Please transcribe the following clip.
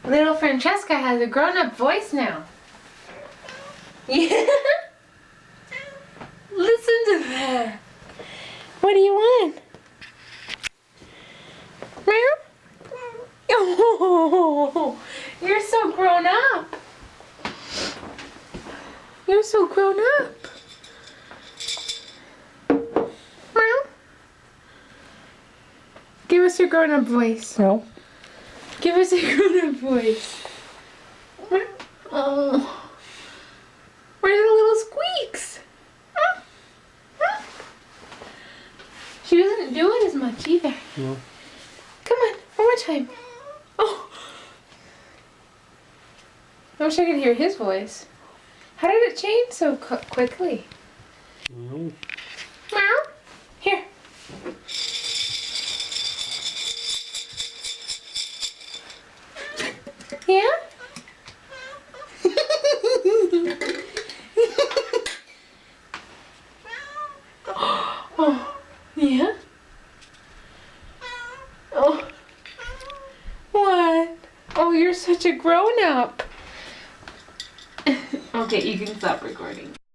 Little Francesca has a grown-up voice now. Yeah. Listen to that. What do you want? Meow? Oh, you're so grown up. You're so grown up. Meow. Give us your grown-up voice. No. Give us a grown-up voice. Oh. Where are the little squeaks? She wasn't doing as much either. No. Come on, one more time. Oh. I wish I could hear his voice. How did it change so quickly? No. Meow. Here. Yeah? Oh, yeah? Oh. What? Oh, you're such a grown-up. Okay, you can stop recording.